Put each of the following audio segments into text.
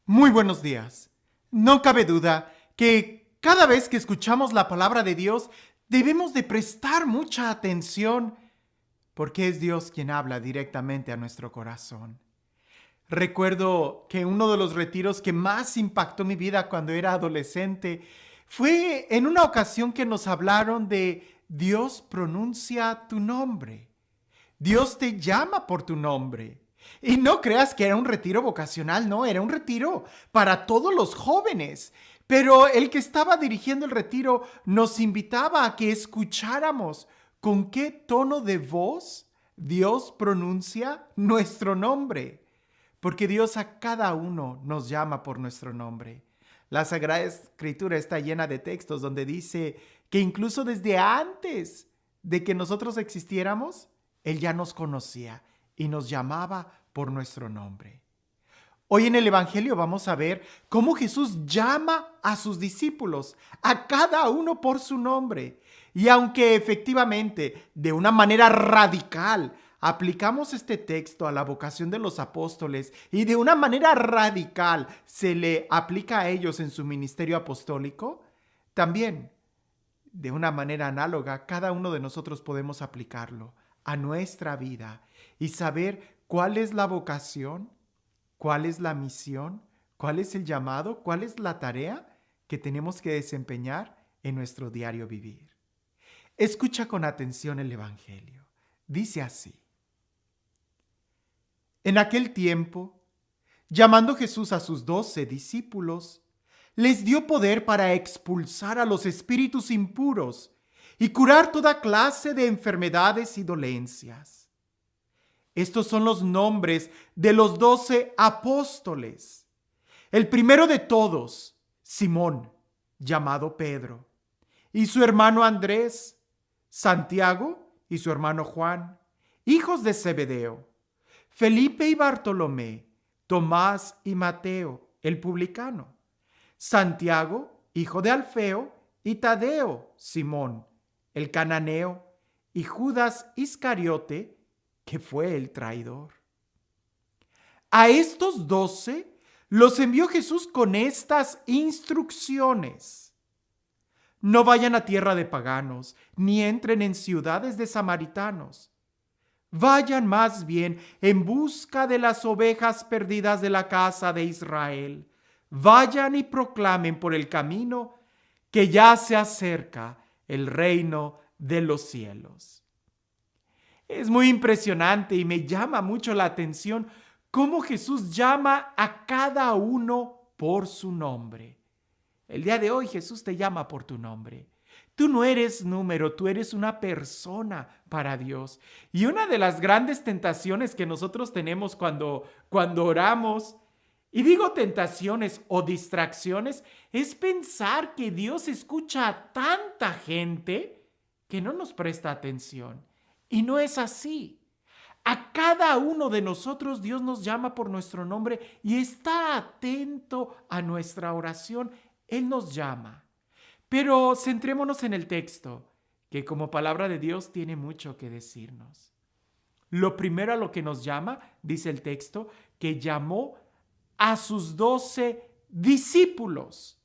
Muy buenos días. No cabe duda que cada vez que escuchamos la palabra de Dios debemos de prestar mucha atención porque es Dios quien habla directamente a nuestro corazón. Recuerdo que uno de los retiros que más impactó mi vida cuando era adolescente fue en una ocasión que nos hablaron de Dios pronuncia tu nombre. Dios te llama por tu nombre. Y no creas que era un retiro vocacional, no, era un retiro para todos los jóvenes. Pero el que estaba dirigiendo el retiro nos invitaba a que escucháramos con qué tono de voz Dios pronuncia nuestro nombre. Porque Dios a cada uno nos llama por nuestro nombre. La Sagrada Escritura está llena de textos donde dice que incluso desde antes de que nosotros existiéramos, Él ya nos conocía y nos llamaba por nuestro nombre. Hoy en el Evangelio vamos a ver cómo Jesús llama a sus discípulos, a cada uno por su nombre. Y aunque efectivamente, de una manera radical, aplicamos este texto a la vocación de los apóstoles y de una manera radical se le aplica a ellos en su ministerio apostólico, también de una manera análoga, cada uno de nosotros podemos aplicarlo a nuestra vida y saber cuál es la vocación, cuál es la misión, cuál es el llamado, cuál es la tarea que tenemos que desempeñar en nuestro diario vivir. Escucha con atención el Evangelio. Dice así: En aquel tiempo, llamando Jesús a sus 12 discípulos, les dio poder para expulsar a los espíritus impuros y curar toda clase de enfermedades y dolencias. Estos son los nombres de los 12 apóstoles. El primero de todos, Simón, llamado Pedro, y su hermano Andrés, Santiago y su hermano Juan, hijos de Zebedeo, Felipe y Bartolomé, Tomás y Mateo, el publicano, Santiago, hijo de Alfeo, y Tadeo, Simón, el cananeo, y Judas Iscariote, que fue el traidor. A estos 12 los envió Jesús con estas instrucciones: No vayan a tierra de paganos, ni entren en ciudades de samaritanos. Vayan más bien en busca de las ovejas perdidas de la casa de Israel. Vayan y proclamen por el camino que ya se acerca el reino de los cielos. Es muy impresionante y me llama mucho la atención cómo Jesús llama a cada uno por su nombre. El día de hoy Jesús te llama por tu nombre. Tú no eres número, tú eres una persona para Dios. Y una de las grandes tentaciones que nosotros tenemos cuando oramos, y digo tentaciones o distracciones, es pensar que Dios escucha a tanta gente que no nos presta atención. Y no es así. A cada uno de nosotros Dios nos llama por nuestro nombre y está atento a nuestra oración. Él nos llama. Pero centrémonos en el texto, que como palabra de Dios tiene mucho que decirnos. Lo primero a lo que nos llama, dice el texto, que llamó a sus 12 discípulos.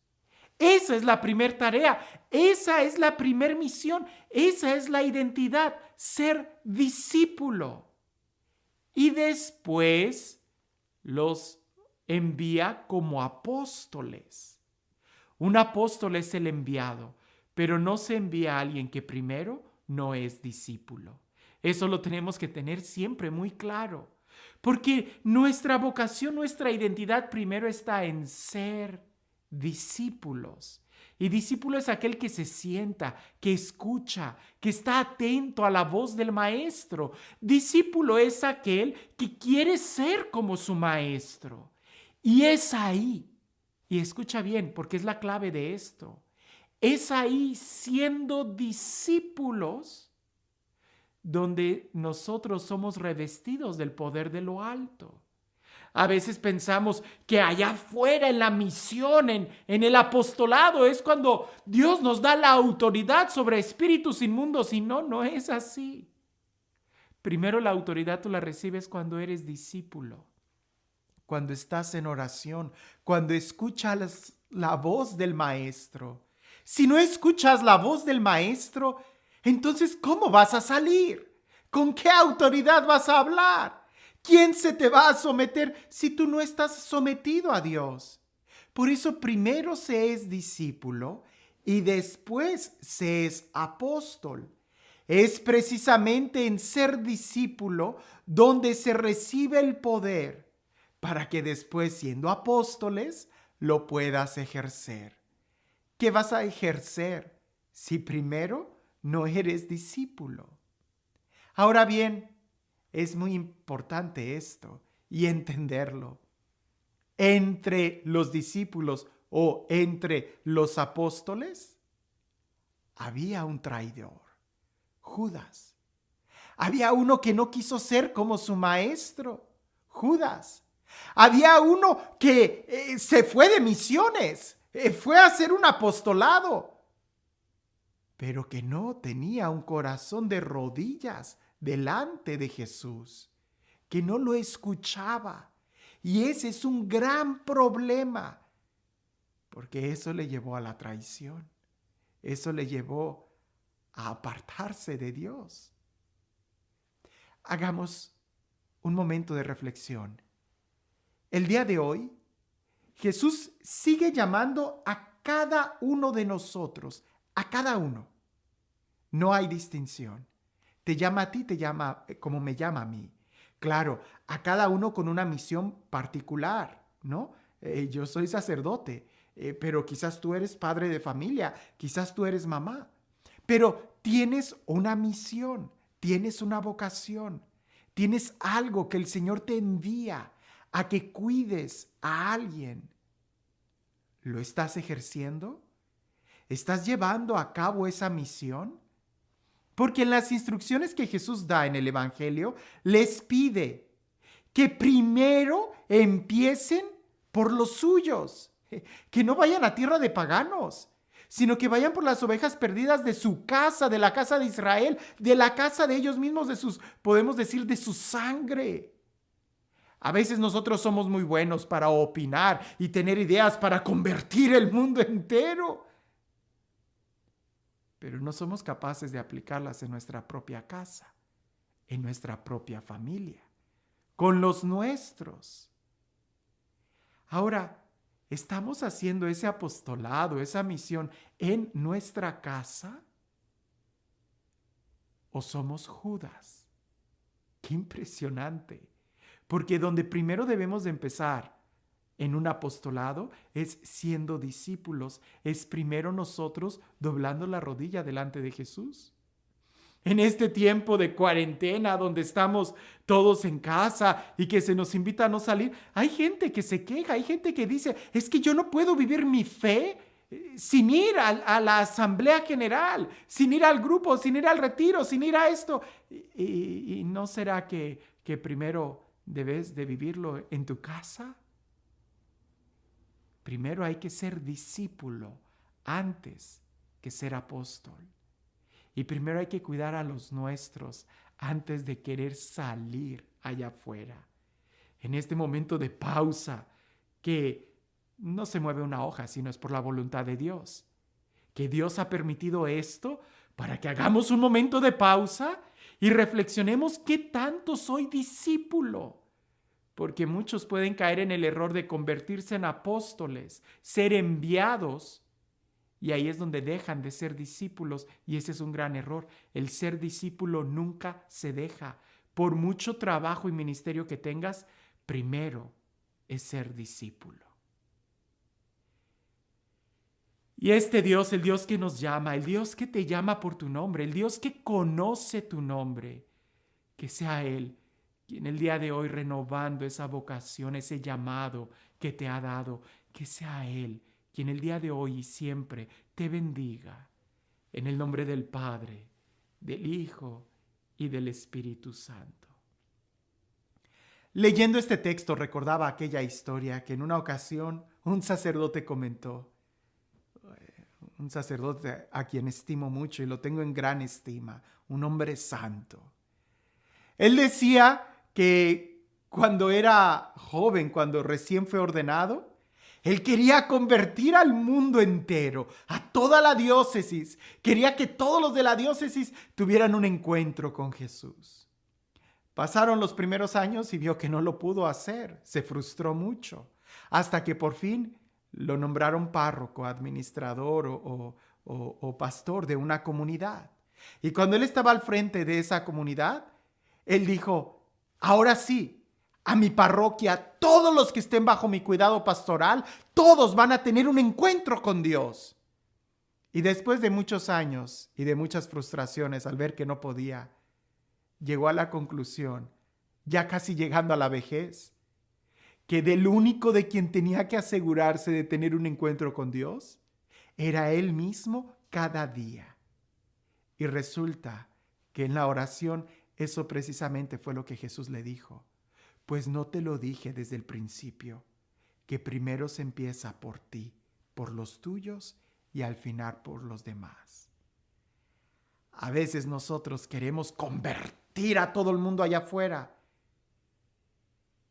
Esa es la primera tarea, esa es la primera misión, esa es la identidad, ser discípulo. Y después los envía como apóstoles. Un apóstol es el enviado, pero no se envía a alguien que primero no es discípulo. Eso lo tenemos que tener siempre muy claro, porque nuestra vocación, nuestra identidad primero está en ser discípulos. Y discípulo es aquel que se sienta, que escucha, que está atento a la voz del maestro. Discípulo es aquel que quiere ser como su maestro. Y es ahí, y escucha bien, porque es la clave de esto, es ahí siendo discípulos donde nosotros somos revestidos del poder de lo alto. A veces pensamos que allá afuera en la misión, en el apostolado, es cuando Dios nos da la autoridad sobre espíritus inmundos y no es así. Primero la autoridad tú la recibes cuando eres discípulo, cuando estás en oración, cuando escuchas la voz del Maestro. Si no escuchas la voz del Maestro, entonces ¿cómo vas a salir? ¿Con qué autoridad vas a hablar? ¿Quién se te va a someter si tú no estás sometido a Dios? Por eso primero se es discípulo y después se es apóstol. Es precisamente en ser discípulo donde se recibe el poder para que después, siendo apóstoles, lo puedas ejercer. ¿Qué vas a ejercer si primero no eres discípulo? Ahora bien, es muy importante esto y entenderlo. Entre los discípulos o entre los apóstoles había un traidor, Judas. Había uno que no quiso ser como su maestro, Judas. Había uno que se fue de misiones, fue a hacer un apostolado, pero que no tenía un corazón de rodillas delante de Jesús, que no lo escuchaba. Y ese es un gran problema, porque eso le llevó a la traición, eso le llevó a apartarse de Dios. Hagamos un momento de reflexión. El día de hoy, Jesús sigue llamando a cada uno de nosotros, a cada uno. No hay distinción. Te llama a ti, te llama como me llama a mí. Claro, a cada uno con una misión particular, ¿no? Yo soy sacerdote, pero quizás tú eres padre de familia, quizás tú eres mamá. Pero tienes una misión, tienes una vocación, tienes algo que el Señor te envía a que cuides a alguien. ¿Lo estás ejerciendo? ¿Estás llevando a cabo esa misión? Porque en las instrucciones que Jesús da en el Evangelio, les pide que primero empiecen por los suyos, que no vayan a tierra de paganos, sino que vayan por las ovejas perdidas de su casa, de la casa de Israel, de la casa de ellos mismos, de sus, podemos decir, de su sangre. A veces nosotros somos muy buenos para opinar y tener ideas para convertir el mundo entero, pero no somos capaces de aplicarlas en nuestra propia casa, en nuestra propia familia, con los nuestros. Ahora, ¿estamos haciendo ese apostolado, esa misión en nuestra casa? ¿O somos Judas? ¡Qué impresionante! Porque donde primero debemos de empezar en un apostolado es siendo discípulos, es primero nosotros doblando la rodilla delante de Jesús. En este tiempo de cuarentena donde estamos todos en casa y que se nos invita a no salir, hay gente que se queja, hay gente que dice, es que yo no puedo vivir mi fe sin ir a la asamblea general, sin ir al grupo, sin ir al retiro, sin ir a esto. ¿Y no será que primero debes de vivirlo en tu casa? Primero hay que ser discípulo antes que ser apóstol. Y primero hay que cuidar a los nuestros antes de querer salir allá afuera. En este momento de pausa, que no se mueve una hoja, sino es por la voluntad de Dios. Que Dios ha permitido esto para que hagamos un momento de pausa y reflexionemos qué tanto soy discípulo. Porque muchos pueden caer en el error de convertirse en apóstoles, ser enviados, y ahí es donde dejan de ser discípulos, y ese es un gran error. El ser discípulo nunca se deja. Por mucho trabajo y ministerio que tengas, primero es ser discípulo. Y este Dios, el Dios que nos llama, el Dios que te llama por tu nombre, el Dios que conoce tu nombre, que sea Él quien el día de hoy, renovando esa vocación, ese llamado que te ha dado, que sea Él quien el día de hoy y siempre te bendiga. En el nombre del Padre, del Hijo y del Espíritu Santo. Leyendo este texto recordaba aquella historia que en una ocasión un sacerdote comentó. Un sacerdote a quien estimo mucho y lo tengo en gran estima, un hombre santo. Él decía que cuando era joven, cuando recién fue ordenado, él quería convertir al mundo entero, a toda la diócesis. Quería que todos los de la diócesis tuvieran un encuentro con Jesús. Pasaron los primeros años y vio que no lo pudo hacer. Se frustró mucho. Hasta que por fin lo nombraron párroco, administrador o pastor de una comunidad. Y cuando él estaba al frente de esa comunidad, él dijo, ahora sí, a mi parroquia, todos los que estén bajo mi cuidado pastoral, todos van a tener un encuentro con Dios. Y después de muchos años y de muchas frustraciones al ver que no podía, llegó a la conclusión, ya casi llegando a la vejez, que del único de quien tenía que asegurarse de tener un encuentro con Dios, era él mismo cada día. Y resulta que en la oración eso precisamente fue lo que Jesús le dijo. Pues no te lo dije desde el principio, que primero se empieza por ti, por los tuyos y al final por los demás. A veces nosotros queremos convertir a todo el mundo allá afuera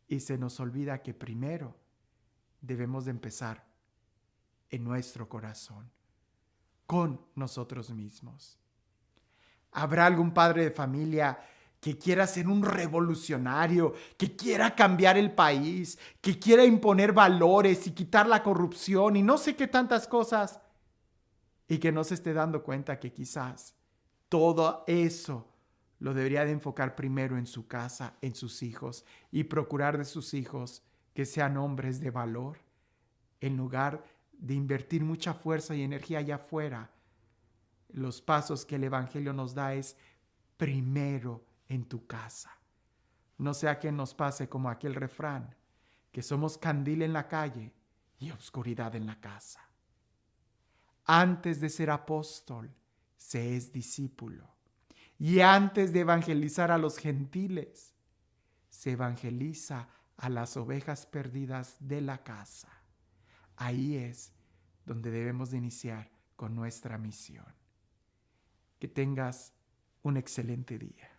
y se nos olvida que primero debemos de empezar en nuestro corazón, con nosotros mismos. ¿Habrá algún padre de familia que quiera ser un revolucionario, que quiera cambiar el país, que quiera imponer valores y quitar la corrupción y no sé qué tantas cosas, y que no se esté dando cuenta que quizás todo eso lo debería de enfocar primero en su casa, en sus hijos, y procurar de sus hijos que sean hombres de valor, en lugar de invertir mucha fuerza y energía allá afuera? Los pasos que el Evangelio nos da es primero en tu casa. No sea que nos pase como aquel refrán, que somos candil en la calle y oscuridad en la casa. Antes de ser apóstol, se es discípulo. Y antes de evangelizar a los gentiles, se evangeliza a las ovejas perdidas de la casa. Ahí es donde debemos de iniciar con nuestra misión. Que tengas un excelente día.